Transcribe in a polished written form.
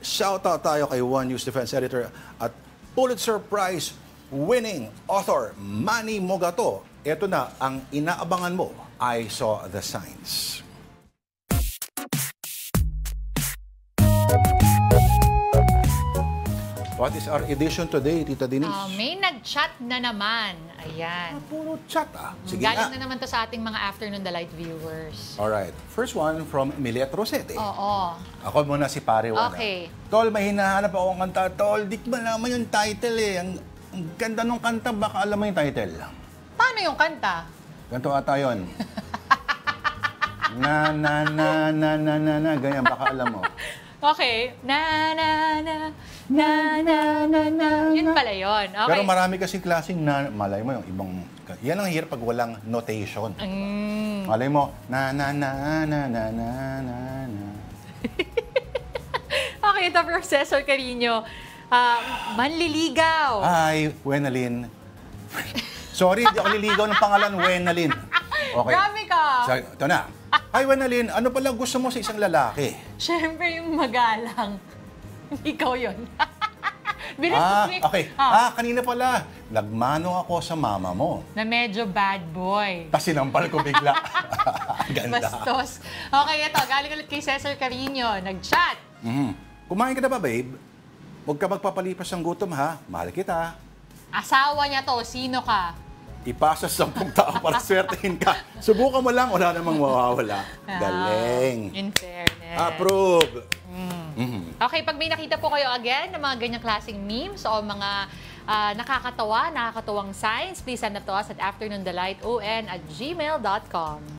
Shoutout tayo kay One News Defense Editor at Pulitzer Prize winning author Manny Mogato. Ito na ang inaabangan mo, I Saw the Signs. What is our edition today, Tita Denise? May nag-chat na naman. Ayan. Puro chat Sige Galing nga. na naman to sa ating mga Afternoon Delight viewers. Alright. First one from Milet Rosete. Oo. Ako muna si Pare Juana. Okay. Tol, may hinahanap akong kanta. Tol, di ko malaman yung title eh. Ang ganda nung kanta, baka alam mo yung title. Paano yung kanta? Ganito ata yun. Ganyan, baka alam mo. Okay. Na. Yun pala yun. Okay. Pero marami kasing klaseng malay mo yung ibang, yan ang hirap pag walang notation. Malay mo, Okay, ito Professor Carino. Manliligaw. Hi, Wenalyn. Sorry, hindi ako liligaw ng pangalan, Wenalyn. Okay. Grabe ka. So, ito na. Hi, Wenalyn. Ano pala gusto mo sa isang lalaki? Siyempre yung magalang. Ikaw yun. Bilis Okay. Kanina pala. Nagmano ako sa mama mo. Na medyo bad boy. Tapos sinampal ko bigla. Ganda. Bastos. Okay, ito. Galing ulit kay Cesar Carino. Nag-chat. Kumain ka na ba, babe? Huwag ka magpapalipas ng gutom, ha? Mahal kita. Asawa niya to. Sino ka? Ipasa sa 10 tao para swertehin ka. Subukan mo lang, wala namang mawawala. Galing. In fairness. Approve. Okay, pag may nakita po kayo again ng mga ganyang klaseng memes o mga nakakatawang signs, please send na to us at afternoondelighton@gmail.com.